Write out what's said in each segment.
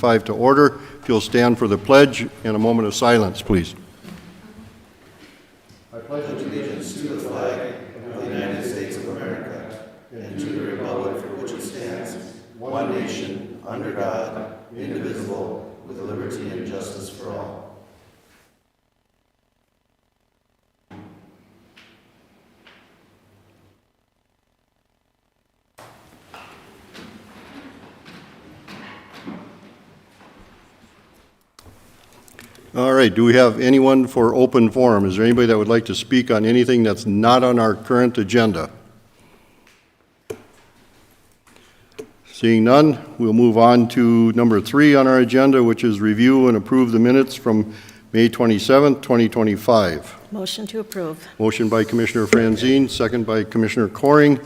2025 to order. If you'll stand for the pledge and a moment of silence, please. I pledge allegiance to the flag of the United States of America and to the republic for which it stands, one nation, under God, indivisible, with liberty and justice for all. All right, do we have anyone for open forum? Is there anybody that would like to speak on anything that's not on our current agenda? Seeing none, we'll move on to number 3 on our agenda, which is review and approve the minutes from May 27th, 2025. Motion to approve. Motion by Commissioner Franzine, second by Commissioner Coring.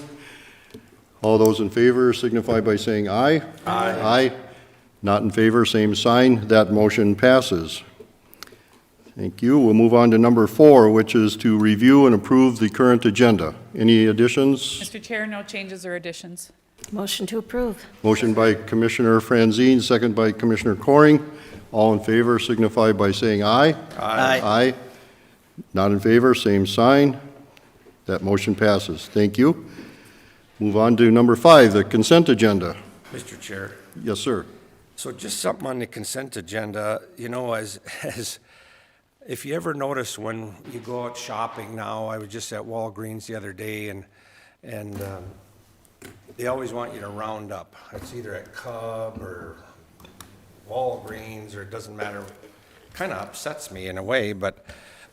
All those in favor signify by saying aye. Aye. Aye. Not in favor, same sign. That motion passes. Thank you. We'll move on to number 4, which is to review and approve the current agenda. Any additions? Mr. Chair, no changes or additions. Motion to approve. Motion by Commissioner Franzine, second by Commissioner Coring. All in favor signify by saying aye. Aye. Aye. Not in favor, same sign. That motion passes. Thank you. Move on to number 5, the consent agenda. Mr. Chair, Yes, sir. so just something on the consent agenda, you know, as if you ever notice when you go out shopping now, I was just at Walgreens the other day, and they always want you to round up. It's either at Cub or Walgreens, or it doesn't matter. Kind of upsets me in a way, but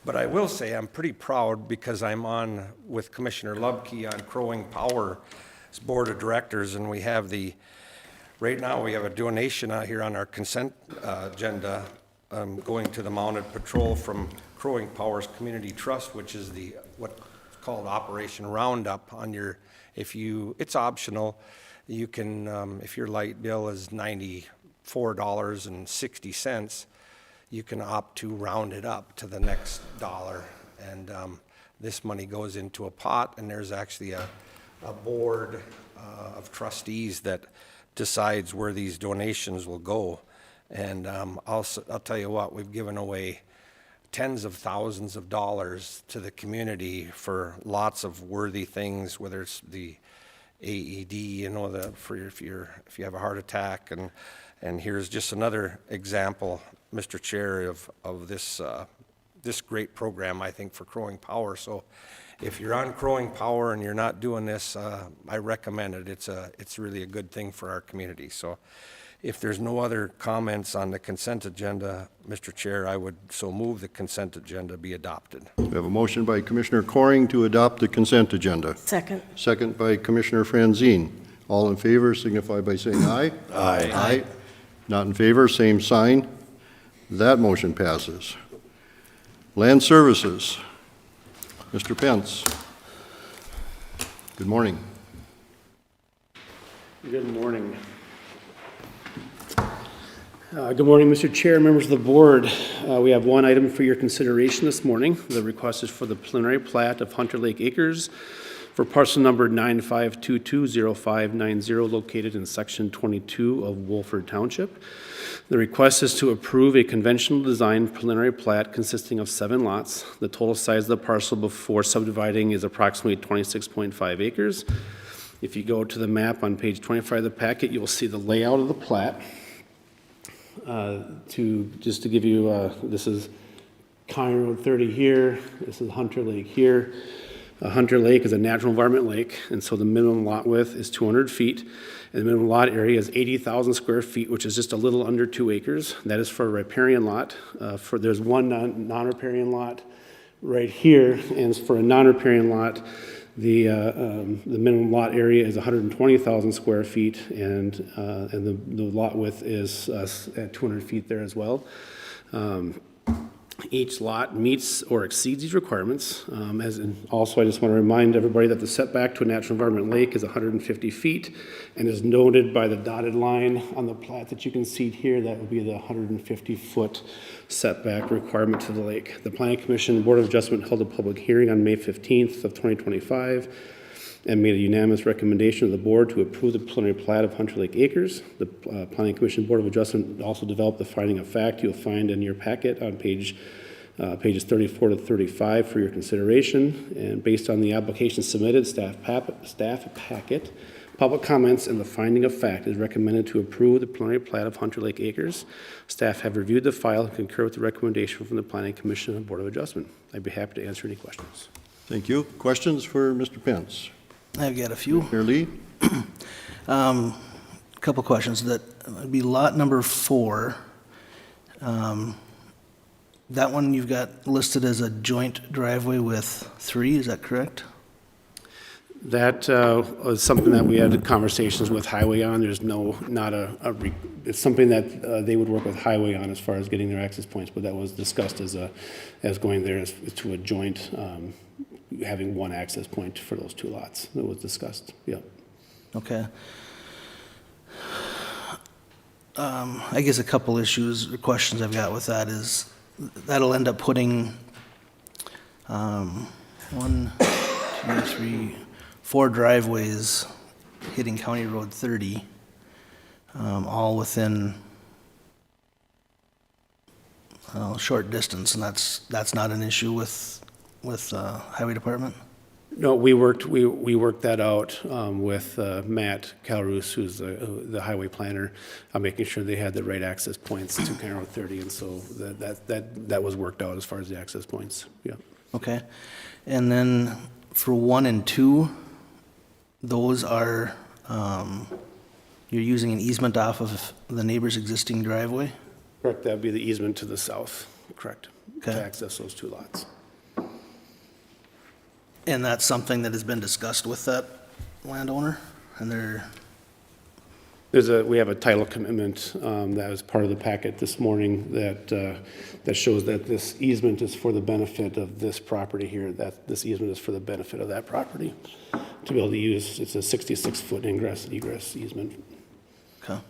I will say I'm pretty proud because I'm on with Commissioner Lubke on Crowing Power's board of directors, and we have right now we have a donation out here on our consent agenda going to the Mounted Patrol from Crowing Power's Community Trust, which is what's called Operation Roundup. It's optional. You can, if your light bill is $94.60, you can opt to round it up to the next dollar. And this money goes into a pot, and there's actually a board of trustees that decides where these donations will go. And I'll tell you what, we've given away tens of thousands of dollars to the community for lots of worthy things, whether it's the AED, you know, if you have a heart attack, and here's just another example, Mr. Chair, of this great program, I think, for Crowing Power. So if you're on Crowing Power and you're not doing this, I recommend it. It's really a good thing for our community. So if there's no other comments on the consent agenda, Mr. Chair, I would so move the consent agenda be adopted. We have a motion by Commissioner Coring to adopt the consent agenda. Second. Second by Commissioner Franzine. All in favor signify by saying aye. Aye. Aye. Not in favor, same sign. That motion passes. Land Services. Mr. Pence. Good morning. Good morning. Good morning, Mr. Chair, members of the board. We have one item for your consideration this morning. The request is for the preliminary plat of Hunter Lake Acres for parcel number 95220590 located in section 22 of Wolford Township. The request is to approve a conventional design preliminary plat consisting of 7 lots. The total size of the parcel before subdividing is approximately 26.5 acres. If you go to the map on page 25 of the packet, you will see the layout of the plat. Just to give you, this is County Road 30 here, this is Hunter Lake here. Hunter Lake is a natural environment lake, and so the minimum lot width is 200 feet, and the minimum lot area is 80,000 square feet, which is just a little under 2 acres. That is for a riparian lot. There's one non-riparian lot right here, and for a non-riparian lot, the minimum lot area is 120,000 square feet, and the lot width is at 200 feet there as well. Each lot meets or exceeds these requirements. Also, I just want to remind everybody that the setback to a natural environment lake is 150 feet, and is noted by the dotted line on the plat that you can see here. That would be the 150-foot setback requirement to the lake. The Planning Commission Board of Adjustment held a public hearing on May 15th of 2025. and made a unanimous recommendation of the board to approve the preliminary plat of Hunter Lake Acres. The Planning Commission Board of Adjustment also developed the finding of fact you'll find in your packet on pages 34 to 35 for your consideration. And based on the application submitted, staff packet, public comments, and the finding of fact is recommended to approve the preliminary plat of Hunter Lake Acres. Staff have reviewed the file and concur with the recommendation from the Planning Commission and Board of Adjustment. I'd be happy to answer any questions. Thank you. Questions for Mr. Pence? I've got a few. Mayor Lee? Couple questions. That would be lot number 4. That one you've got listed as a joint driveway with 3, is that correct? That was something that we had conversations with Highway on. There's it's something that they would work with Highway on as far as getting their access points, but that was discussed as going there as to a joint, having one access point for those 2 lots. That was discussed, yeah. Okay. I guess a couple issues or questions I've got with that is, that'll end up putting 1, 2, 3, 4 driveways hitting County Road 30, all within a short distance, and that's not an issue with Highway Department? No, we worked that out with Matt Calroos, who's the highway planner, making sure they had the right access points to County Road 30, and so that was worked out as far as the access points, yeah. Okay. And then for 1 and 2, those are, you're using an easement off of the neighbor's existing driveway? Correct, that'd be the easement to the south, correct, to Okay. access those 2 lots. And that's something that has been discussed with that landowner? And they're, We have a title commitment that was part of the packet this morning that shows that this easement is for the benefit of this property here, that this easement is for the benefit of that property. To be able to use, it's a 66-foot ingress and egress easement. okay.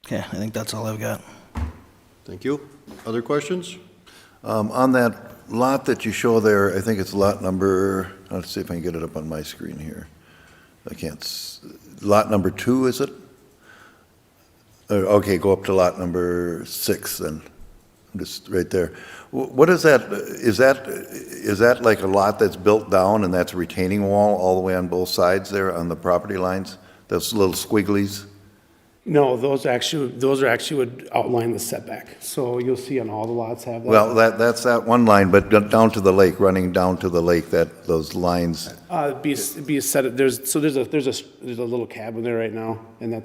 Okay, I think that's all I've got. Thank you. Other questions? On that lot that you show there, I think it's lot number, let's see if I can get it up on my screen here. I can't, lot number 2, is it? Okay, go up to lot number 6 then, just right there. What is that, is that like a lot that's built down and that's a retaining wall all the way on both sides there on the property lines? Those little squigglies? No, those are actually would outline the setback. So you'll see on all the lots have that. Well, that's that one line, but down to the lake, running down to the lake, those lines. Be set, there's a little cabin there right now, and I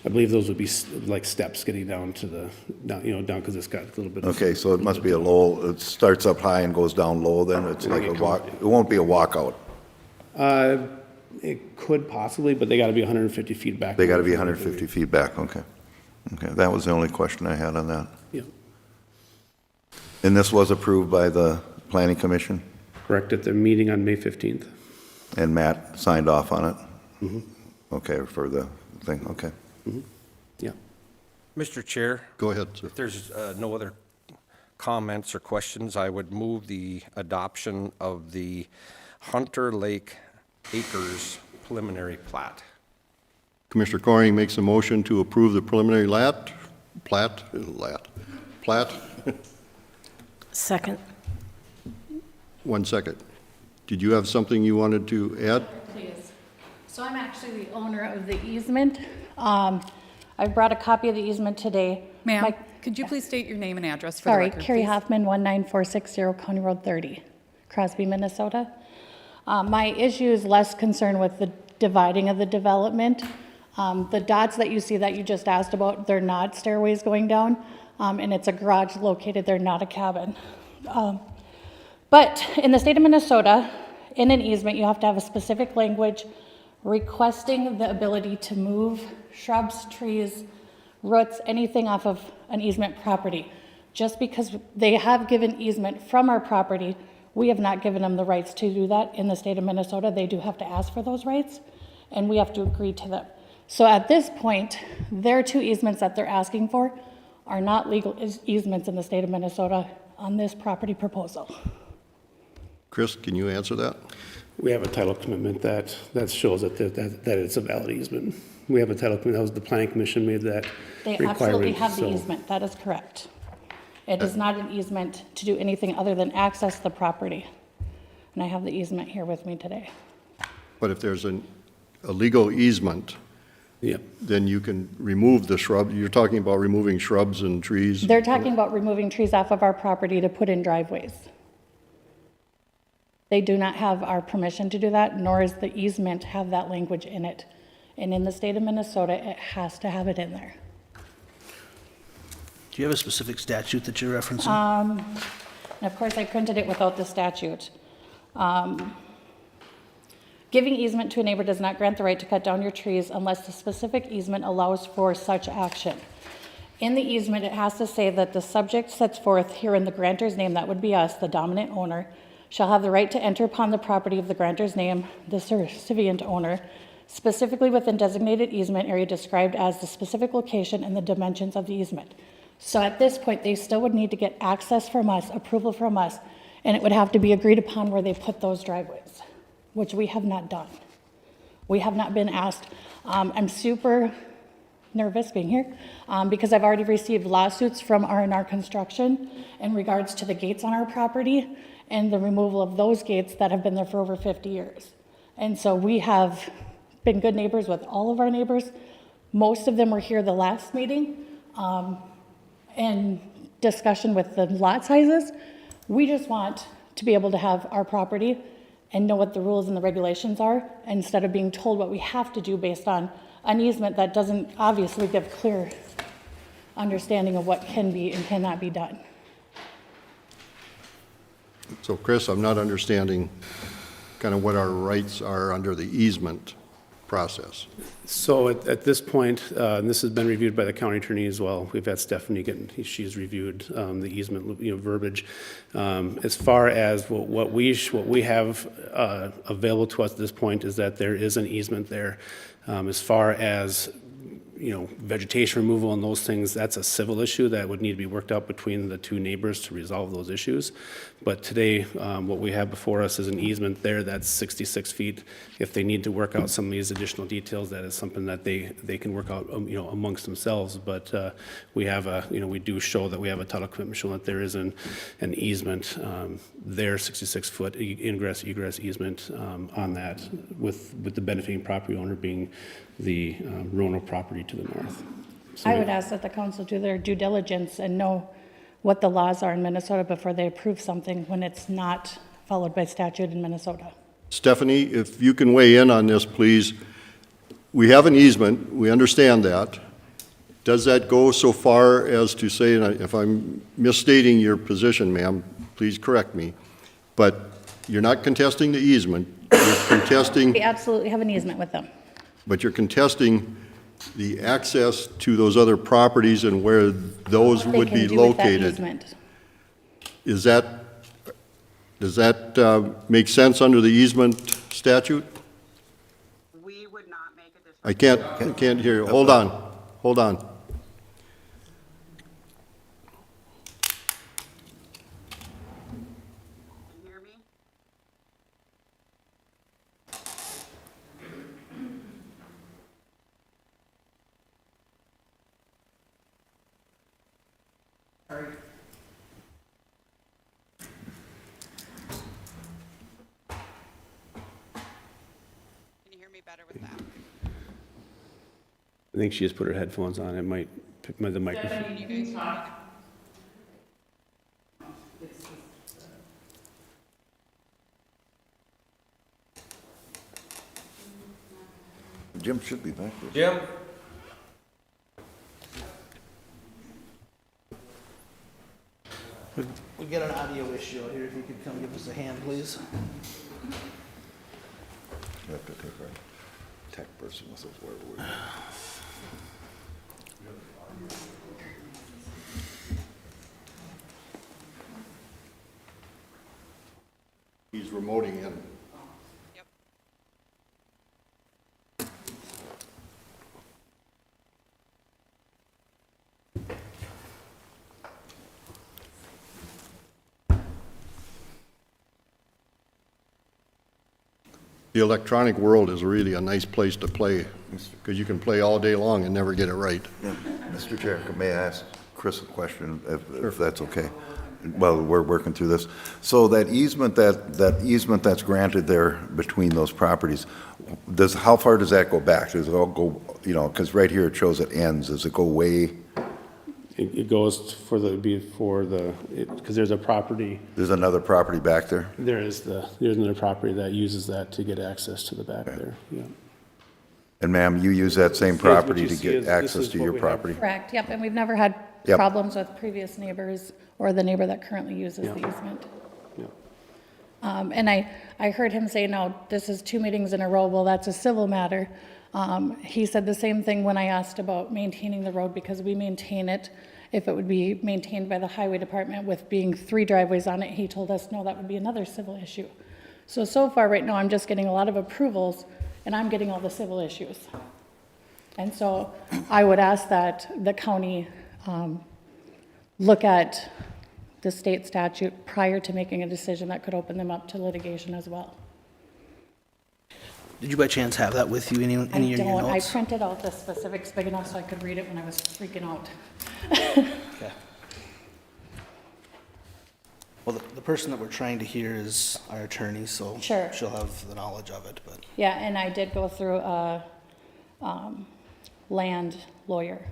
believe those would be like steps getting down to down, because it's got a little bit of. Okay, so it must be a low, it starts up high and goes down low then? It's like a walk, it won't be a walkout. It could possibly, but they gotta be 150 feet back. They got to be 150 feet back, okay. Okay, that was the only question I had on that. Yeah, And this was approved by the Planning Commission, correct, at their meeting on May 15th. and Matt signed off on it? Okay, for the thing, okay. Yeah. Mr. Chair, Go ahead, sir. if there's no other comments or questions, I would move the adoption of the Hunter Lake Acres preliminary plat. Commissioner Coring makes a motion to approve the preliminary plat. Second. 1 second. Did you have something you wanted to add? Please. So I'm actually the owner of the easement. I brought a copy of the easement today. Ma'am, could you please state your name and address for the Sorry, record, Carrie please? Hoffman, 19460 County Road 30, Crosby, Minnesota. My issue is less concerned with the dividing of the development. The dots that you see that you just asked about, they're not stairways going down, and it's a garage located there, not a cabin. But in the state of Minnesota, in an easement, you have to have a specific language requesting the ability to move shrubs, trees, roots, anything off of an easement property. Just because they have given easement from our property, we have not given them the rights to do that. In the state of Minnesota, they do have to ask for those rights, and we have to agree to them. So at this point, their 2 easements that they're asking for are not legal easements in the state of Minnesota on this property proposal. Chris, can you answer that? We have a title commitment that shows that it's a valid easement. We have a title commitment, that was the planning commission made that They requirement. absolutely have the so- easement, that is correct. It is not an easement to do anything other than access the property. And I have the easement here with me today. But if there's a legal easement, Yeah, then you can remove the shrub. You're talking about removing shrubs and trees? They're talking about removing trees off of our property to put in driveways. They do not have our permission to do that, nor is the easement have that language in it. And in the state of Minnesota, it has to have it in there. Do you have a specific statute that you're referencing? And of course, I printed it without the statute. Giving easement to a neighbor does not grant the right to cut down your trees unless the specific easement allows for such action. In the easement, it has to say that the subject sets forth here in the grantor's name, that would be us, the dominant owner, shall have the right to enter upon the property of the grantor's name, the servient owner, specifically within designated easement area described as the specific location and the dimensions of the easement. So at this point, they still would need to get access from us, approval from us, and it would have to be agreed upon where they put those driveways, which we have not done. We have not been asked. I'm super nervous being here because I've already received lawsuits from R&R Construction in regards to the gates on our property and the removal of those gates that have been there for over 50 years. And so we have been good neighbors with all of our neighbors. Most of them were here the last meeting in discussion with the lot sizes. We just want to be able to have our property and know what the rules and the regulations are instead of being told what we have to do based on an easement that doesn't obviously give clear understanding of what can be and cannot be done. So Chris, I'm not understanding kind of what our rights are under the easement process. so at this point, and this has been reviewed by the county attorney as well. We've had Stephanie she's reviewed the easement, verbiage. As far as what we have available to us at this point is that there is an easement there. As far as vegetation removal and those things, that's a civil issue that would need to be worked out between the two neighbors to resolve those issues. But today, what we have before us is an easement there that's 66 feet. If they need to work out some of these additional details, that is something that they can work out, amongst themselves. But we have we do show that we have a title commitment showing that there is an easement there, 66-foot ingress egress easement on that, with the benefiting property owner being the Roanoke property to the north. So I would ask that the council do their due diligence and know what the laws are in Minnesota before they approve something when it's not followed by statute in Minnesota. Stephanie, if you can weigh in on this, please. We have an easement, we understand that. Does that go so far as to say, and if I'm misstating your position, ma'am, please correct me, but you're not contesting the easement, you're contesting, We absolutely have an easement with them. but you're contesting the access to those other properties and where those What they would can be do with that located. easement. Does that make sense under the easement statute? We would not make a decision. I can't hear you. Hold on. Can you hear me? Can you hear me better with that? I think she just put her headphones on. It might pick the microphone. Can you guys talk? Jim should be back there. Jim? We get an audio issue here, if you could come give us a hand, please. You have to take our tech person with us where we He's remoting in. Yep. The electronic world is really a nice place to play, because you can play all day long and never get it right. Mr. Chair, may I ask Chris a question, if that's okay? Well, we're working through this. So that easement, that easement that's granted there between those properties, how far does that go back? Does it all go, you know, because right here it shows it ends. Does it go way, It goes for because there's a property, there's another property back there? there's another property that uses that to get access to the back there, yeah. And ma'am, you use that same This is what property you to see get is- this access is to what your we have. property? Correct, yep, and we've never had Yep. problems with previous neighbors or the neighbor that currently uses the easement. Yeah. And I heard him say, no, this is 2 meetings in a row, well, that's a civil matter. He said the same thing when I asked about maintaining the road, because we maintain it. If it would be maintained by the highway department with being 3 driveways on it, he told us, no, that would be another civil issue. So far, right now, I'm just getting a lot of approvals, and I'm getting all the civil issues. And so I would ask that the county look at the state statute prior to making a decision that could open them up to litigation as well. Did you by chance have that with you, any of your I notes? printed out the specifics big enough so I could read it when I was freaking out. Okay. Well, the person that we're trying to hear is our attorney, so Sure. she'll have the knowledge of it, but. Yeah, and I did go through a land lawyer.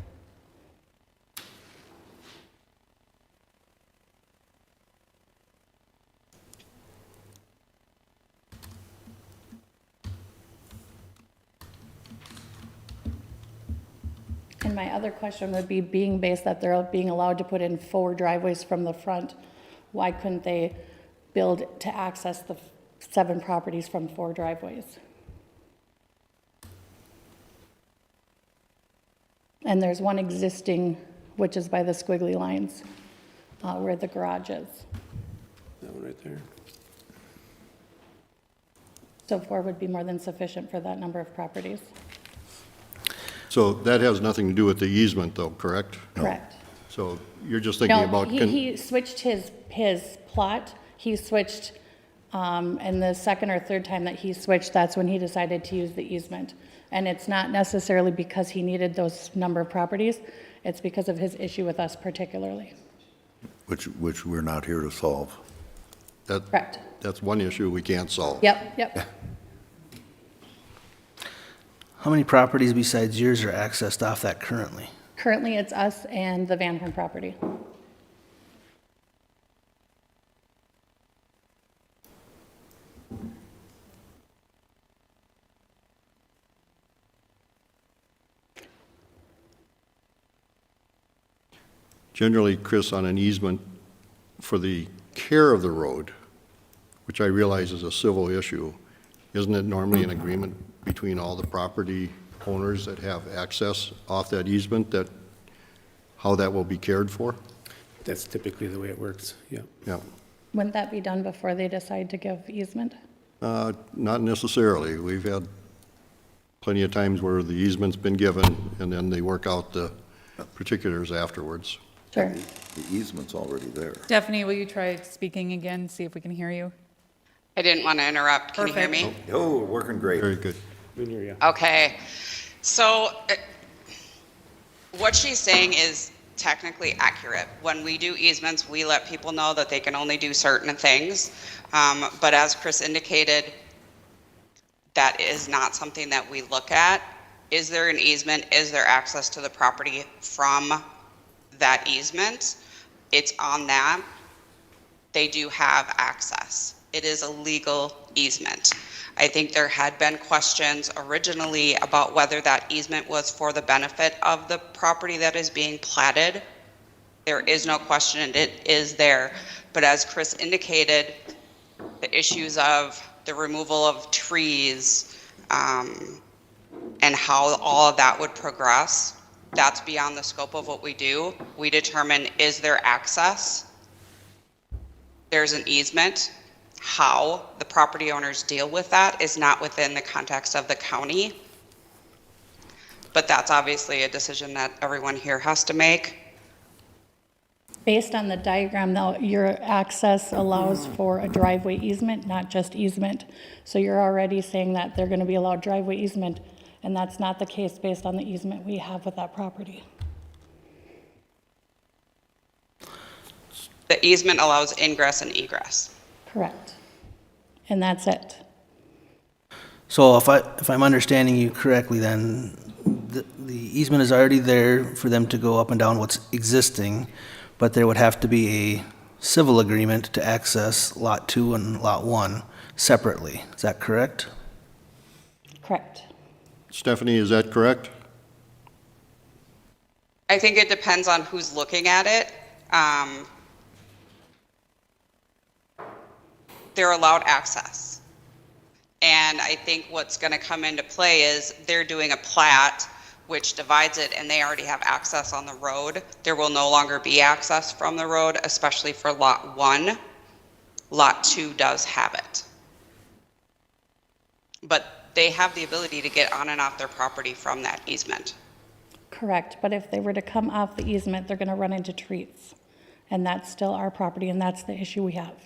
And my other question would be, being based that they're being allowed to put in 4 driveways from the front, why couldn't they build to access the 7 properties from 4 driveways? And there's one existing, which is by the squiggly lines, where the garage is. That one right there. So 4 would be more than sufficient for that number of properties. So that has nothing to do with the easement, though, correct? Correct. So you're just thinking No, about, he switched his plot, he switched, and the second or third time that he switched, that's when he decided to use the easement. And it's not necessarily because he needed those number of properties, it's because of his issue with us particularly. Which we're not here to solve. Correct. that's one issue we can't solve. Yep. How many properties besides yours are accessed off that currently? Currently, it's us and the Van Horn property. Generally, Chris, on an easement for the care of the road, which I realize is a civil issue, isn't it normally an agreement between all the property owners that have access off that easement, that how that will be cared for? That's typically the way it works, yeah. Yeah. Wouldn't that be done before they decide to give easement? Not necessarily. We've had plenty of times where the easement's been given, and then they work out the particulars afterwards. Sure. The easement's already there. Stephanie, will you try speaking again, see if we can hear you? I didn't want to interrupt. Can you hear me? Oh, we're working great. Very good. We can hear you. Okay. So what she's saying is technically accurate. When we do easements, we let people know that they can only do certain things. But as Chris indicated, that is not something that we look at. Is there an easement? Is there access to the property from that easement? It's on that. They do have access. It is a legal easement. I think there had been questions originally about whether that easement was for the benefit of the property that is being platted. There is no question, it is there. But as Chris indicated, the issues of the removal of trees and how all of that would progress, that's beyond the scope of what we do. We determine, is there access? There's an easement. How the property owners deal with that is not within the context of the county. But that's obviously a decision that everyone here has to make. based on the diagram, though, your access allows for a driveway easement, not just easement. So you're already saying that they're gonna be allowed driveway easement, and that's not the case based on the easement we have with that property. The easement allows ingress and egress. Correct. And that's it. So if I'm understanding you correctly, then the easement is already there for them to go up and down what's existing, but there would have to be a civil agreement to access Lot 2 and Lot 1 separately. Is that correct? Correct. Stephanie, is that correct? I think it depends on who's looking at it. They're allowed access. And I think what's going to come into play is they're doing a plat which divides it, and they already have access on the road. There will no longer be access from the road, especially for Lot 1. Lot 2 does have it. But they have the ability to get on and off their property from that easement. Correct, but if they were to come off the easement, they're gonna run into trees. And that's still our property, and that's the issue we have.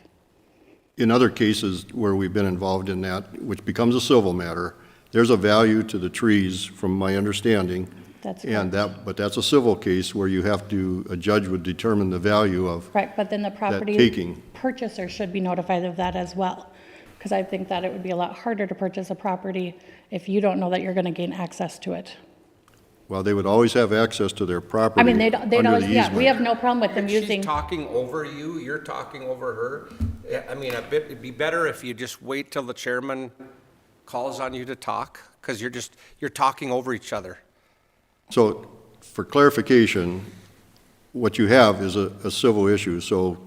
In other cases where we've been involved in that, which becomes a civil matter, there's a value to the trees, from my understanding. That's And correct. but that's a civil case where you have to, a judge would determine the value of, Right, but then the property taking. purchaser should be notified of that as well. Because I think that it would be a lot harder to purchase a property if you don't know that you're gonna gain access to it. well, they would always have access to their property I mean, they'd under always, the yeah, easement. we have no problem with them using. She's talking over you, you're talking over her. Yeah, I mean, it'd be better if you just wait till the chairman calls on you to talk, because you're talking over each other. So, for clarification, what you have is a civil issue. So,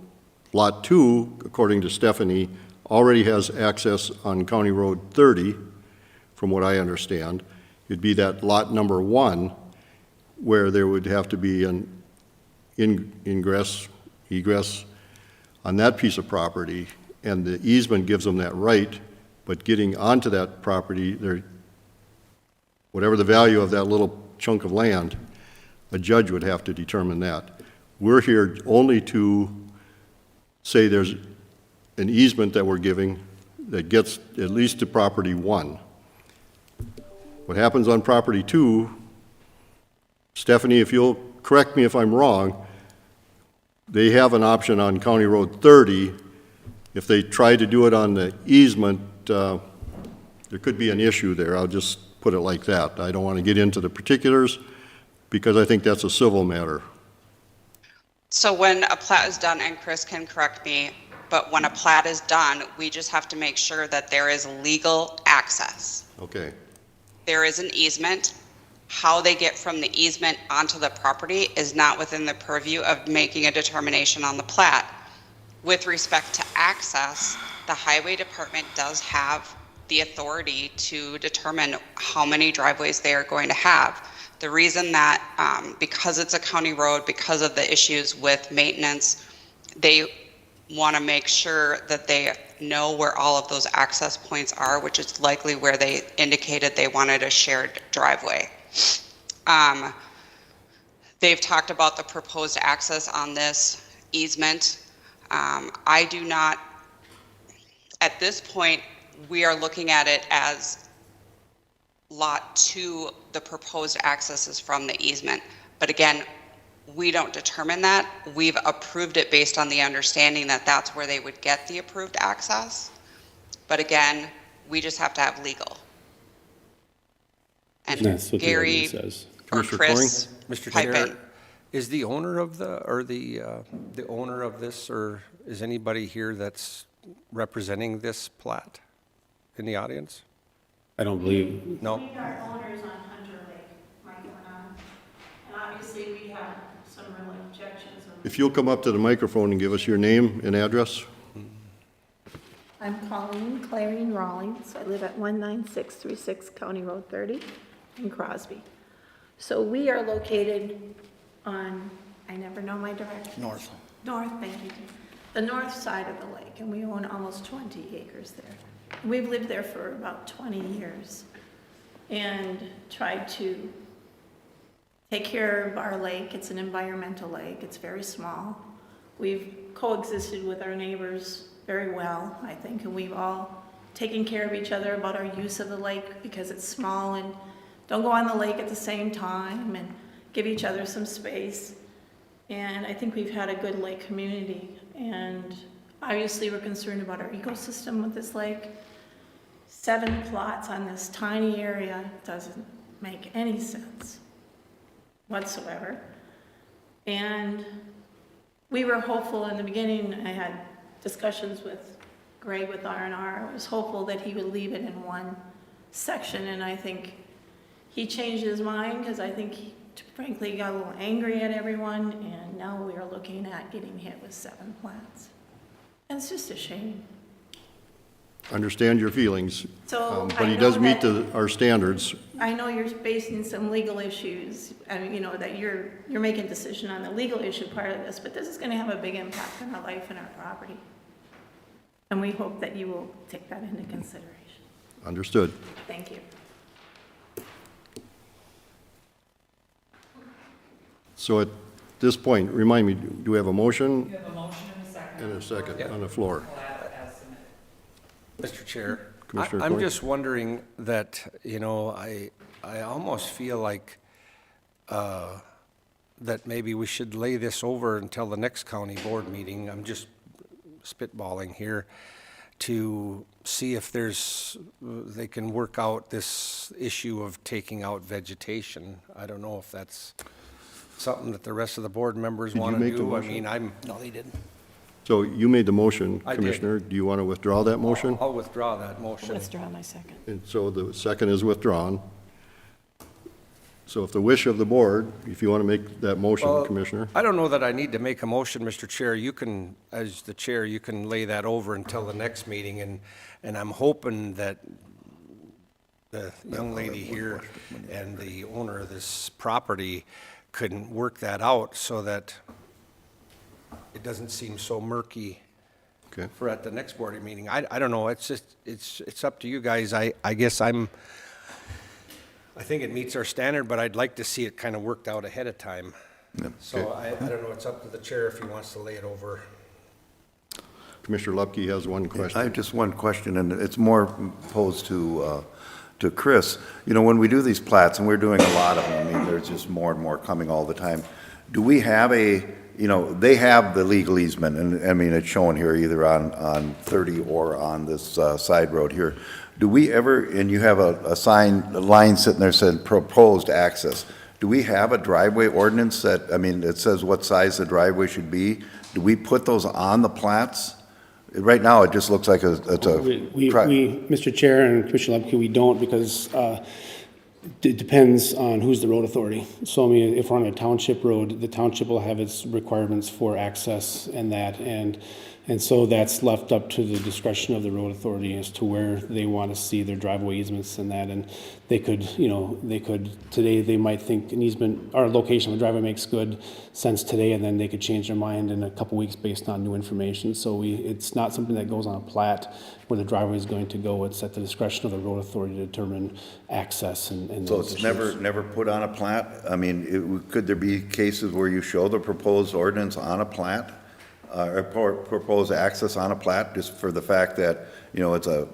Lot 2, according to Stephanie, already has access on County Road 30, from what I understand. It'd be that lot number 1, where there would have to be an egress on that piece of property, and the easement gives them that right, but getting onto that property, whatever the value of that little chunk of land, a judge would have to determine that. We're here only to say there's an easement that we're giving that gets at least to property 1. What happens on property 2, Stephanie, if you'll correct me if I'm wrong, they have an option on County Road 30. If they try to do it on the easement, there could be an issue there. I'll just put it like that. I don't want to get into the particulars because I think that's a civil matter. So when a plat is done, and Chris can correct me, but when a plat is done, we just have to make sure that there is legal access. Okay. There is an easement. How they get from the easement onto the property is not within the purview of making a determination on the plat. With respect to access, the highway department does have the authority to determine how many driveways they are going to have. The reason that, because it's a county road, because of the issues with maintenance, they want to make sure that they know where all of those access points are, which is likely where they indicated they wanted a shared driveway. They've talked about the proposed access on this easement. I do not, at this point, we are looking at it as Lot 2, the proposed access is from the easement. But again, we don't determine that. We've approved it based on the understanding that that's where they would get the approved access. But again, we just have to have legal. And That's what the Gary ordinance says. or Commissioner Chris, Mr. pipe Chair, in. is the owner of the owner of this, or is anybody here that's representing this plat in the audience? I don't believe, No? We are owners on Hunter Lake, Mike and I. And obviously, we have some real objections. If you'll come up to the microphone and give us your name and address. I'm Colleen Clarion Rawlings. I live at 19636 County Road 30 in Crosby. So we are located on, I never know my directions. North. North, thank you. The north side of the lake, and we own almost 20 acres there. We've lived there for about 20 years and tried to take care of our lake. It's an environmental lake. It's very small. We've coexisted with our neighbors very well, I think, and we've all taken care of each other about our use of the lake because it's small, and don't go on the lake at the same time, and give each other some space. And I think we've had a good lake community, and obviously we're concerned about our ecosystem with this lake. 7 plots on this tiny area doesn't make any sense whatsoever. And we were hopeful in the beginning. I had discussions with Greg with R&R. I was hopeful that he would leave it in one section, and I think he changed his mind because I think he frankly got a little angry at everyone, and now we are looking at getting hit with 7 plants. And it's just a shame. Understand your feelings, So but I he know does meet that- our standards. I know you're facing some legal issues, I mean, you know, that you're making a decision on the legal issue part of this, but this is gonna have a big impact on our life and our property. And we hope that you will take that into consideration. Understood. Thank you. So at this point, remind me, do we have a motion? You have a motion and a second. And a second Yep. on the floor. As submitted. Mr. Chair, Commissioner I'm Corey? just wondering that, you know, I almost feel like that maybe we should lay this over until the next county board meeting. I'm just spitballing here to see if they can work out this issue of taking out vegetation. I don't know if that's something that the rest of the board members Did you want to make the do. I motion? mean, No, they didn't. So you made the motion, I did. Commissioner. Do you want to withdraw that motion? I'll withdraw that motion. Withdraw my second. And so the second is withdrawn. So if the wish of the board, if you want to make that motion, Well, Commissioner. I don't know that I need to make a motion, Mr. Chair. You can, as the chair, you can lay that over until the next meeting, and I'm hoping that the young lady here and the owner of this property can work that out so that it doesn't seem so murky Okay. for at the next board meeting. I don't know, it's just, it's up to you guys. I guess I think it meets our standard, but I'd like to see it kind of worked out ahead of time. So I don't know, it's up to the chair if he wants to lay it over. Commissioner Lupke has one I question. have just one question, and it's more posed to Chris. You know, when we do these plats, and we're doing a lot of them, I mean, there's just more and more coming all the time. Do we have they have the legal easement, and I mean, it's shown here either on 30 or on this side road here. Do we ever, and you have a line sitting there saying proposed access. Do we have a driveway ordinance that, I mean, it says what size the driveway should be? Do we put those on the plats? Right now, it just looks like it's a. We, Mr. Chair and Commissioner Lepke, we don't because it depends on who's the road authority. So I mean, if we're on a township road, the township will have its requirements for access and that, and so that's left up to the discretion of the road authority as to where they want to see their driveway easements and that, and they could, today they might think an easement, or location of a driveway makes good sense today, and then they could change their mind in a couple weeks based on new information. So it's not something that goes on a plat where the driveway is going to go. It's at the discretion of the road authority to determine access and So those it's issues. never put on a plat? I mean, could there be cases where you show the proposed ordinance on a plat? Or propose access on a plat, just for the fact that, it's a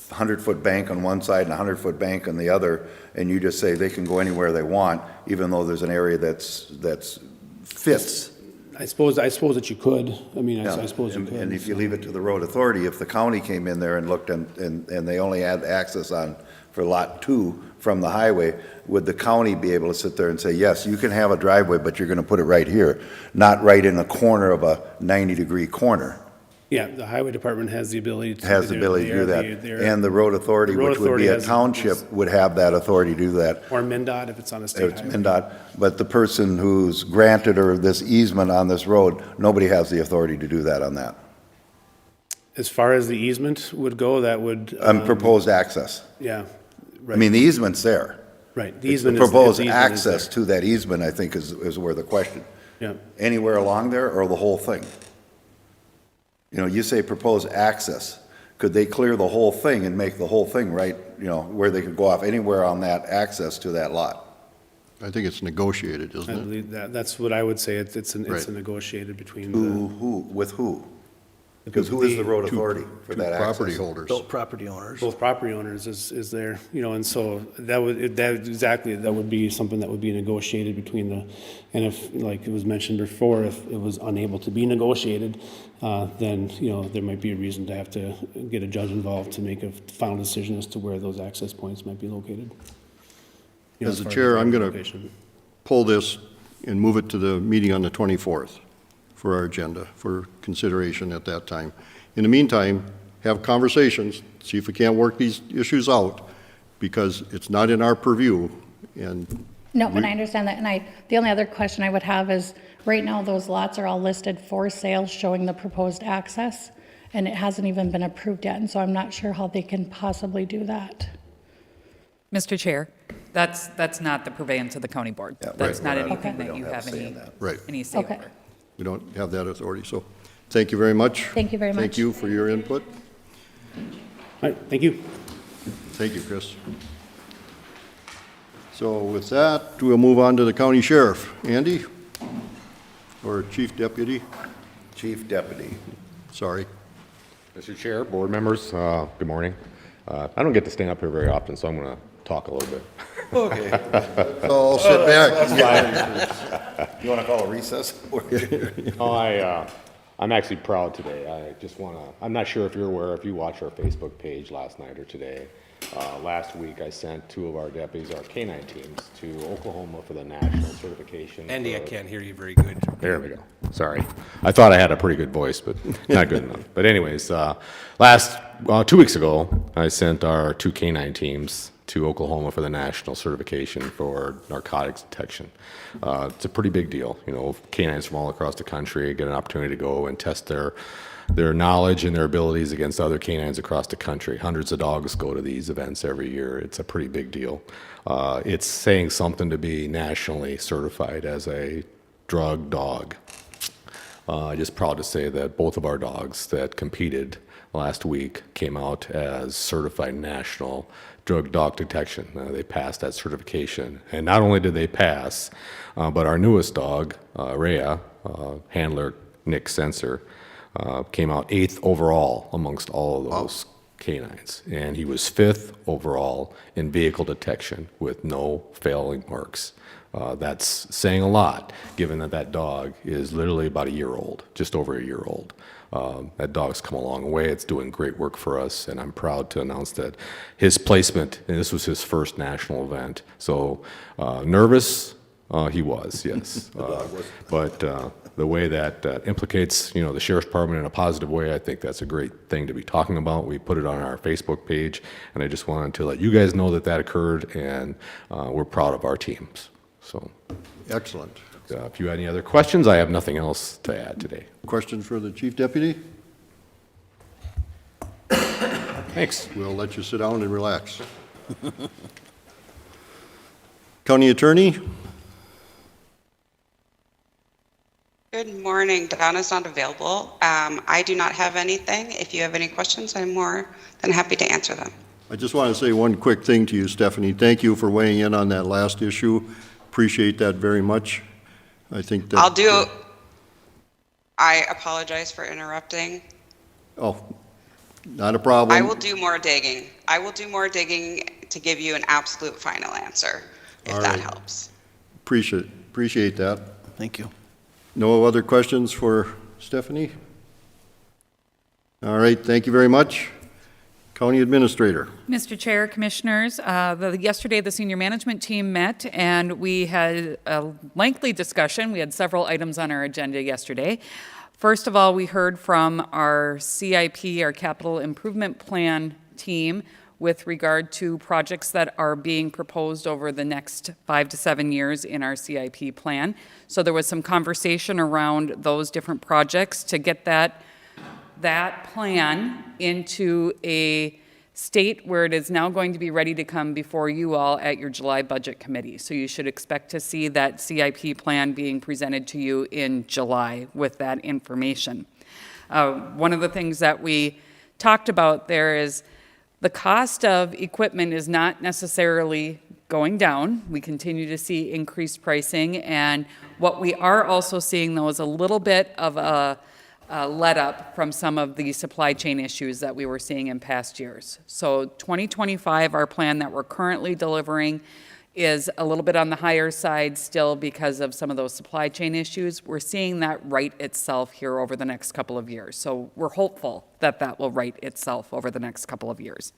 100-foot bank on one side and a 100-foot bank on the other, and you just say they can go anywhere they want, even though there's an area that's fits? I suppose that you could. I mean, Yeah. I suppose you could. And if you leave it to the road authority, if the county came in there and looked and they only had access for Lot 2 from the highway, would the county be able to sit there and say, yes, you can have a driveway, but you're going to put it right here, not right in the corner of a 90-degree corner? Yeah, the highway department has the ability to. Has the ability to do that. And the road authority, The road which would be authority a has- township, would have that authority to do that. Or MnDOT if it's on a state It's highway. MnDOT, but the person who's granted or this easement on this road, nobody has the authority to do that on that. As far as the easement would go, that would. Proposed access. Yeah, I right, mean, the easement's there. right. The It's the easement is. proposed the easement is access there. to that easement, I think, is where the question. Yeah, Anywhere along there or the whole thing? You say proposed access. Could they clear the whole thing and make the whole thing right, where they could go off anywhere on that access to that lot? I think it's negotiated, I isn't it? believe that's what I would say. It's Right. a negotiated between With who? Because who is the road authority for Two that access? property holders. Built property owners. both property owners is there, and so that would be something that would be negotiated between and if, like it was mentioned before, if it was unable to be negotiated, then, there might be a reason to have to get a judge involved to make a final decision as to where those access points might be located. As the chair, I'm going to pull this and move it to the meeting on the 24th for our agenda, for consideration at that time. In the meantime, have conversations, see if we can't work these issues out, because it's not in our purview, and No, and I understand that, and the only other question I would have is, right now, those lots are all listed for sale, showing the proposed access, and it hasn't even been approved yet, and so I'm not sure how they can possibly do that. Mr. Chair, that's not the purveyance of the county board. Yeah, That's right, not we're not- anything we that don't you have have a say any, in that. Right. any say Okay. over. we don't have that authority. So, thank you very much. Thank you very much. Thank you for your input. All right, thank you. Thank you, Chris. So with that, we'll move on to the county sheriff. Andy? Or chief deputy? Chief Deputy. Sorry. Mr. Chair, board members, good morning. I don't get to stand up here very often, so I'm going to talk a little bit. Okay. So sit back. You want to call a recess? I'm actually proud today. I'm not sure if you're aware, if you watched our Facebook page last night or today. Last week, I sent 2 of our deputies, our K-9 teams, to Oklahoma for the national certification. Andy, I for- can't hear you very good. There we go. Sorry. I thought I had a pretty good voice, but not good enough. But anyways, 2 weeks ago, I sent our 2 K-9 teams to Oklahoma for the national certification for narcotics detection. It's a pretty big deal. K-9s from all across the country get an opportunity to go and test their knowledge and their abilities against other canines across the country. Hundreds of dogs go to these events every year. It's a pretty big deal. It's saying something to be nationally certified as a drug dog. Just proud to say that both of our dogs that competed last week came out as certified national drug dog detection. They passed that certification. And not only did they pass, but our newest dog, Rhea, handler Nick Sensor, came out 8th overall amongst all of those canines. And he was 5th overall in vehicle detection with no failing marks. That's saying a lot, given that dog is literally about a year old, just over a year old. That dog's come a long way. It's doing great work for us, and I'm proud to announce that his placement, and this was his first national event. So nervous, he was, yes. But the way that implicates, the sheriff's department in a positive way, I think that's a great thing to be talking about. We put it on our Facebook page, and I just wanted to let you guys know that occurred, and we're proud of our teams. So, Excellent. if you have any other questions, I have nothing else to add today. Questions for the chief deputy? Thanks. We'll let you sit down and relax. County attorney? Good morning. Donna's not available. I do not have anything. If you have any questions, I'm more than happy to answer them. I just want to say one quick thing to you, Stephanie. Thank you for weighing in on that last issue. Appreciate that very much. I think that... I apologize for interrupting. Oh, not a problem. I will do more digging. I will do more digging to give you an absolute final answer, if All that right. helps. Appreciate that. Thank you. No other questions for Stephanie? All right, thank you very much. County Administrator. Mr. Chair, Commissioners, yesterday the senior management team met and we had a lengthy discussion. We had several items on our agenda yesterday. First of all, we heard from our CIP, our Capital Improvement Plan team, with regard to projects that are being proposed over the next 5 to 7 years in our CIP plan. So there was some conversation around those different projects to get that plan into a state where it is now going to be ready to come before you all at your July Budget Committee. So you should expect to see that CIP plan being presented to you in July with that information. One of the things that we talked about there is The cost of equipment is not necessarily going down. We continue to see increased pricing, and what we are also seeing, though, is a little bit of a let up from some of the supply chain issues that we were seeing in past years. So 2025, our plan that we're currently delivering is a little bit on the higher side still because of some of those supply chain issues. We're seeing that right itself here over the next couple of years. So we're hopeful that that will right itself over the next couple of years.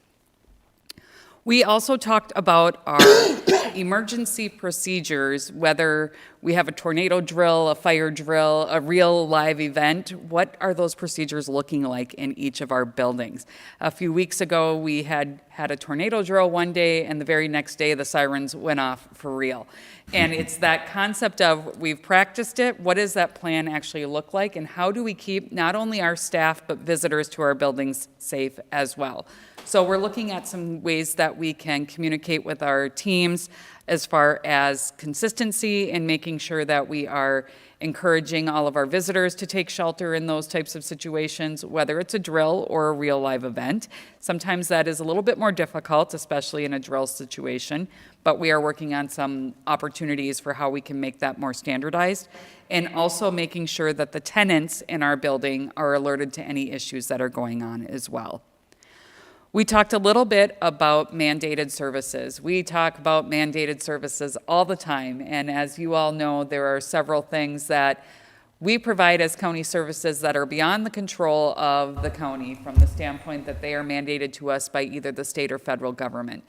We also talked about our emergency procedures, whether we have a tornado drill, a fire drill, a real live event. What are those procedures looking like in each of our buildings? A few weeks ago, we had a tornado drill one day, and the very next day, the sirens went off for real. And it's that concept of we've practiced it, what does that plan actually look like, and how do we keep not only our staff, but visitors to our buildings safe as well? So we're looking at some ways that we can communicate with our teams as far as consistency and making sure that we are encouraging all of our visitors to take shelter in those types of situations, whether it's a drill or a real live event. Sometimes that is a little bit more difficult, especially in a drill situation, but we are working on some opportunities for how we can make that more standardized, and also making sure that the tenants in our building are alerted to any issues that are going on as well. We talked a little bit about mandated services. We talk about mandated services all the time, and as you all know, there are several things that we provide as county services that are beyond the control of the county from the standpoint that they are mandated to us by either the state or federal government.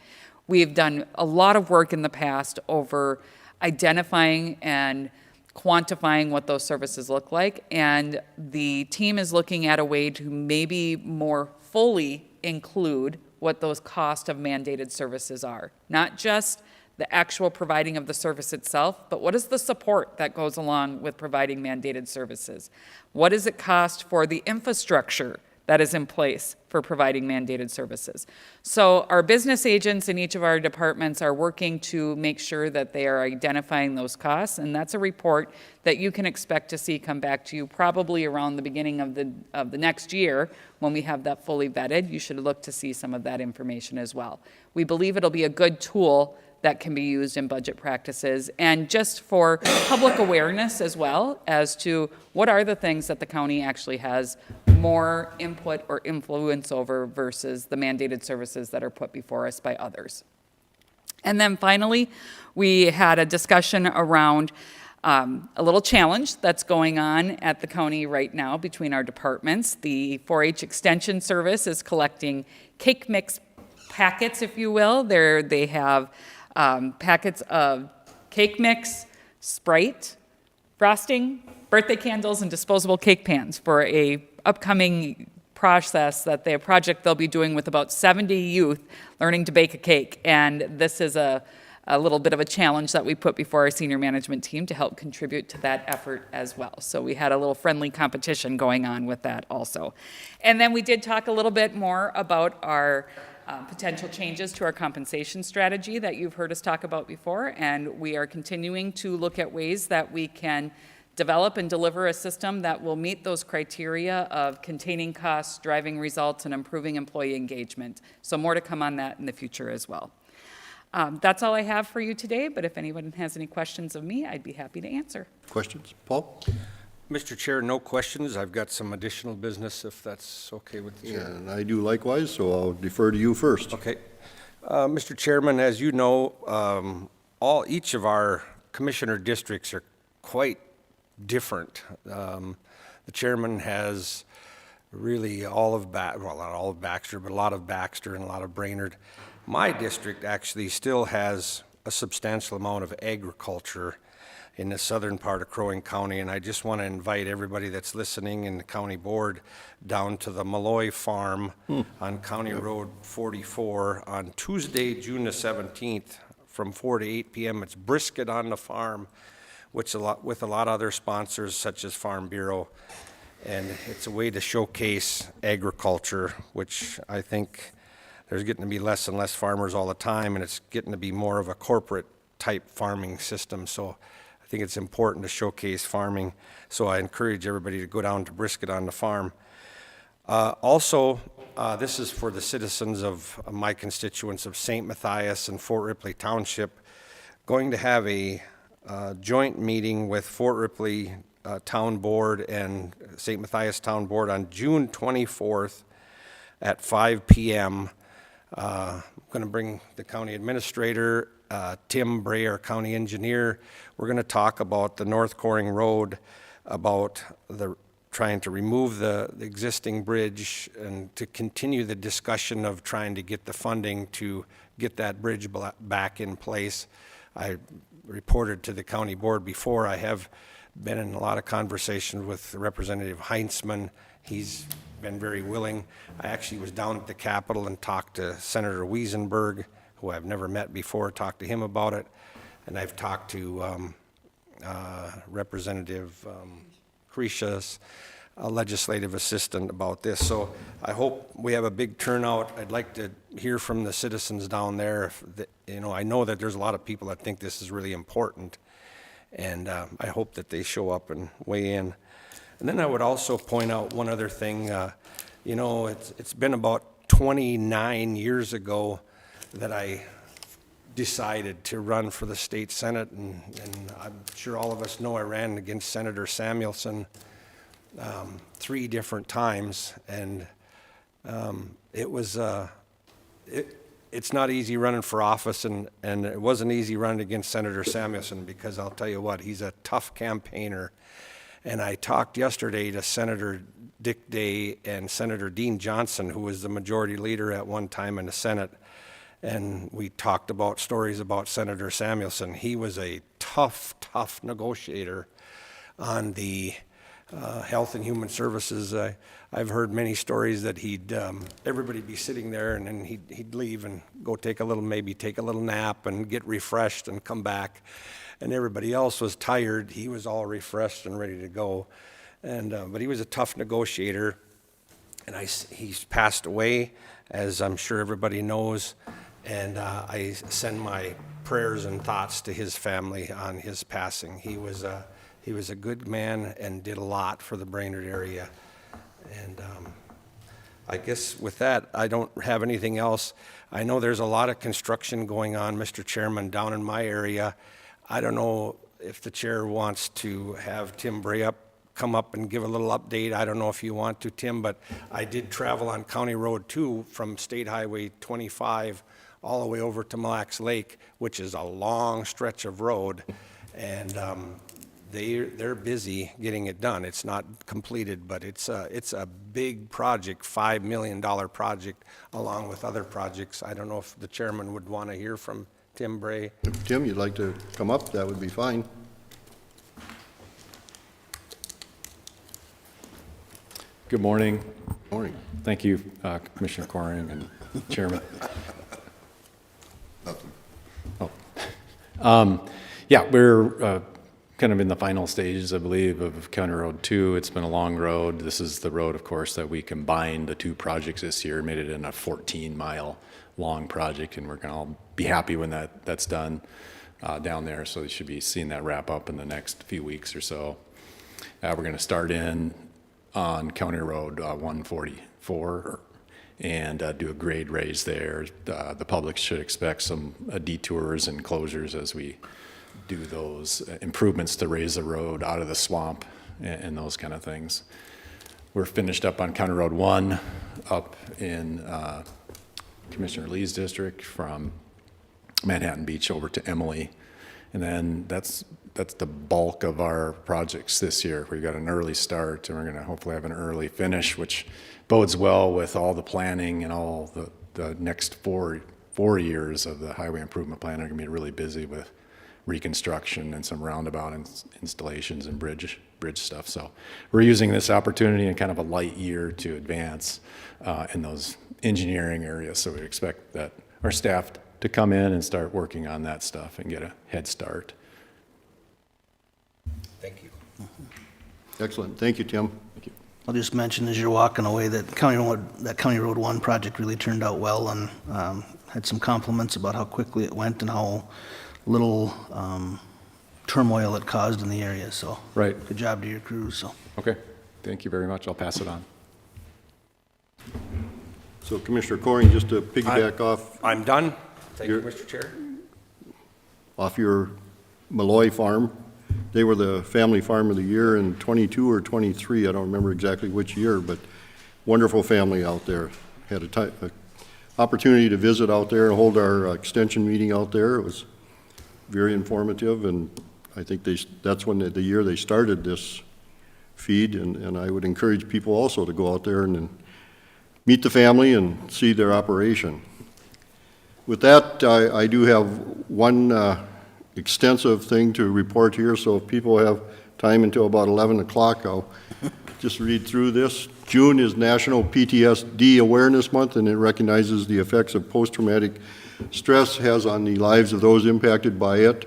We've done a lot of work in the past over identifying and quantifying what those services look like, and the team is looking at a way to maybe more fully include what those cost of mandated services are. Not just the actual providing of the service itself, but what is the support that goes along with providing mandated services? What does it cost for the infrastructure that is in place for providing mandated services? So our business agents in each of our departments are working to make sure that they are identifying those costs, and that's a report that you can expect to see come back to you probably around the beginning of the next year when we have that fully vetted. You should look to see some of that information as well. We believe it'll be a good tool that can be used in budget practices and just for public awareness as well as to what are the things that the county actually has more input or influence over versus the mandated services that are put before us by others. And then finally, we had a discussion around a little challenge that's going on at the county right now between our departments. The 4-H Extension Service is collecting cake mix packets, if you will. They have packets of cake mix, Sprite, frosting, birthday candles, and disposable cake pans for a upcoming project they'll be doing with about 70 youth learning to bake a cake. And this is a little bit of a challenge that we put before our senior management team to help contribute to that effort as well. So we had a little friendly competition going on with that also. And then we did talk a little bit more about our potential changes to our compensation strategy that you've heard us talk about before, and we are continuing to look at ways that we can develop and deliver a system that will meet those criteria of containing costs, driving results, and improving employee engagement. So more to come on that in the future as well. That's all I have for you today, but if anyone has any questions of me, I'd be happy to answer. Questions? Paul? Mr. Chair, no questions. I've got some additional business, if that's okay with the chair. And I do likewise, so I'll defer to you first. Okay. Mr. Chairman, as you know, each of our commissioner districts are quite different. The chairman has really not all of Baxter, but a lot of Baxter and a lot of Brainerd. My district actually still has a substantial amount of agriculture in the southern part of Crow Wing County, and I just want to invite everybody that's listening in the county board down to the Malloy Farm on County Road 44 on Tuesday, June the 17th from 4 to 8 p.m. It's brisket on the farm, with a lot of other sponsors such as Farm Bureau, and it's a way to showcase agriculture, which I think there's getting to be less and less farmers all the time, and it's getting to be more of a corporate type farming system. So I think it's important to showcase farming, so I encourage everybody to go down to brisket on the farm. Also, this is for the citizens of my constituents of St. Matthias and Fort Ripley Township. Going to have a joint meeting with Fort Ripley Town Board and St. Matthias Town Board on June 24th at 5 p.m. I'm going to bring the county administrator, Tim Bray, our county engineer. We're going to talk about the North Coring Road, about trying to remove the existing bridge and to continue the discussion of trying to get the funding to get that bridge back in place. I reported to the county board before. I have been in a lot of conversations with Representative Heinzman. He's been very willing. I actually was down at the Capitol and talked to Senator Wiesenberg, who I've never met before, talked to him about it. And I've talked to Representative Krisha's legislative assistant about this. So I hope we have a big turnout. I'd like to hear from the citizens down there. I know that there's a lot of people that think this is really important, and I hope that they show up and weigh in. And then I would also point out one other thing. It's been about 29 years ago that I decided to run for the state senate, and I'm sure all of us know I ran against Senator Samuelson 3 different times, and it's not easy running for office, and it wasn't easy running against Senator Samuelson, because I'll tell you what, he's a tough campaigner. And I talked yesterday to Senator Dick Day and Senator Dean Johnson, who was the majority leader at one time in the Senate, and we talked about stories about Senator Samuelson. He was a tough negotiator on the Health and Human Services. I've heard many stories that everybody be sitting there, and then he'd leave and go take a little nap and get refreshed and come back. And everybody else was tired. He was all refreshed and ready to go. But he was a tough negotiator, and he's passed away, as I'm sure everybody knows. And I send my prayers and thoughts to his family on his passing. He was a good man and did a lot for the Brainerd area. And I guess with that, I don't have anything else. I know there's a lot of construction going on, Mr. Chairman, down in my area. I don't know if the chair wants to have Tim Bray come up and give a little update. I don't know if you want to, Tim, but I did travel on County Road 2 from State Highway 25 all the way over to Mille Lacs Lake, which is a long stretch of road. And they're busy getting it done. It's not completed, but it's a big project, $5 million project, along with other projects. I don't know if the chairman would want to hear from Tim Bray. If Tim, you'd like to come up, that would be fine. Good morning. Morning. Thank you, Commissioner Coring and Chairman. Yeah, we're kind of in the final stages, I believe, of County Road 2. It's been a long road. This is the road, of course, that we combined the 2 projects this year, made it in a 14-mile long project, and we're going to all be happy when that's done down there. So you should be seeing that wrap up in the next few weeks or so. We're going to start in on County Road 144 and do a grade raise there. The public should expect some detours and closures as we do those improvements to raise the road out of the swamp and those kind of things. We're finished up on County Road 1 up in Commissioner Lee's district from Manhattan Beach over to Emily. And then that's the bulk of our projects this year. We've got an early start, and we're going to hopefully have an early finish, which bodes well with all the planning and all the next four years of the highway improvement plan. Are going to be really busy with reconstruction and some roundabout installations and bridge stuff. So we're using this opportunity in kind of a light year to advance in those engineering areas. So we expect that our staff to come in and start working on that stuff and get a head start. Thank you. Excellent. Thank you, Tim. Thank you. I'll just mention as you're walking away that County Road 1 project really turned out well, and had some compliments about how quickly it went and how little turmoil it caused in the area. So Right. good job to your crews. So Okay. Thank you very much. I'll pass it on. So Commissioner Coring, just to piggyback I'm done. Thank you, You're- Mr. Chair. off your Malloy farm, they were the family farm of the year in 22 or 23, I don't remember exactly which year, but wonderful family out there. Had a opportunity to visit out there and hold our extension meeting out there. It was very informative, and I think that's when the year they started this feed, and I would encourage people also to go out there and meet the family and see their operation. With that, I do have one extensive thing to report here, so if people have time until about 11 o'clock, I'll just read through this. June is National PTSD Awareness Month, and it recognizes the effects of post-traumatic stress has on the lives of those impacted by it.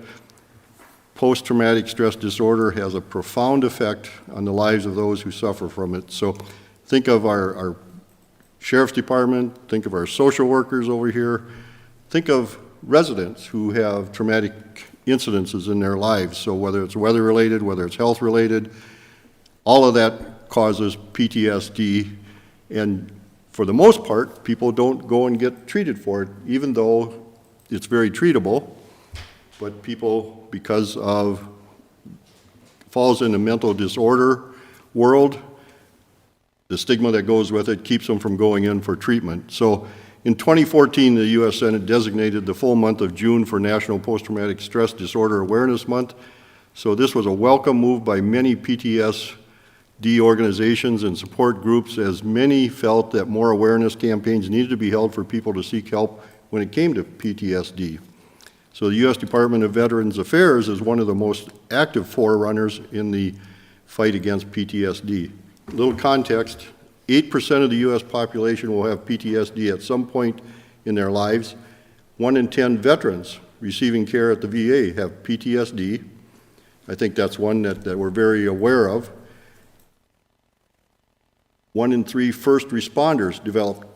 Post-traumatic stress disorder has a profound effect on the lives of those who suffer from it. So think of our Sheriff's Department, think of our social workers over here, think of residents who have traumatic incidences in their lives. So whether it's weather-related, whether it's health-related, all of that causes PTSD, and for the most part, people don't go and get treated for it, even though it's very treatable. But people, because of, falls in the mental disorder world, the stigma that goes with it keeps them from going in for treatment. So in 2014, the U.S. Senate designated the full month of June for National Post-Traumatic Stress Disorder Awareness Month. So this was a welcome move by many PTSD organizations and support groups, as many felt that more awareness campaigns needed to be held for people to seek help when it came to PTSD. So the U.S. Department of Veterans Affairs is one of the most active forerunners in the fight against PTSD. A little context, 8% of the U.S. population will have PTSD at some point in their lives. 1 in 10 veterans receiving care at the VA have PTSD. I think that's one that we're very aware of. 1 in 3 first responders develop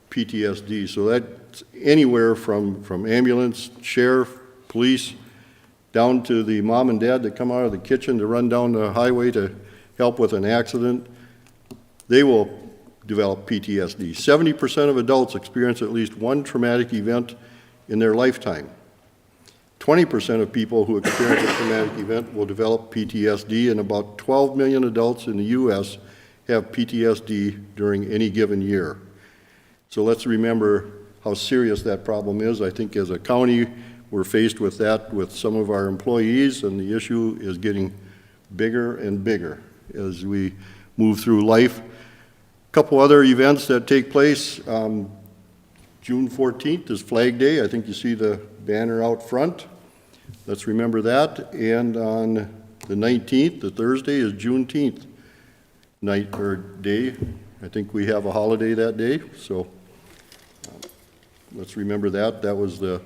PTSD. So that's anywhere from ambulance, sheriff, police, down to the mom and dad that come out of the kitchen to run down the highway to help with an accident. They will develop PTSD. 70% of adults experience at least one traumatic event in their lifetime. 20% of people who experience a traumatic event will develop PTSD, and about 12 million adults in the U.S. have PTSD during any given year. So let's remember how serious that problem is. I think as a county, we're faced with that with some of our employees, and the issue is getting bigger and bigger as we move through life. A couple other events that take place. June 14th is Flag Day. I think you see the banner out front. Let's remember that. And on the 19th, the Thursday, is Juneteenth night or day. I think we have a holiday that day, so let's remember that. That was the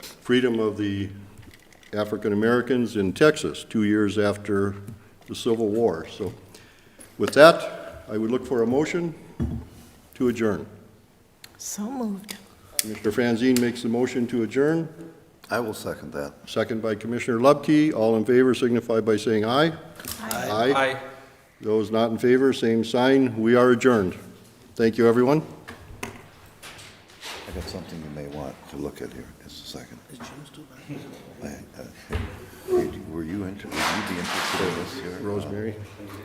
freedom of the African Americans in Texas 2 years after the Civil War. So with that, I would look for a motion to adjourn. So moved. Commissioner Franzine makes the motion to adjourn. I will second that. Second by Commissioner Lubke. All in favor signify by saying aye. Aye. Aye. Those not in favor, same sign. We are adjourned. Thank you, everyone. I got something you may want to look at here. Just a second. Would you be interested in this here? Rosemary,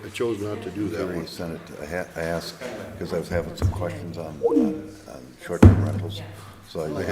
I chose not to do that Jerry one. sent it, I asked, because I was having some questions on short-term rentals. So I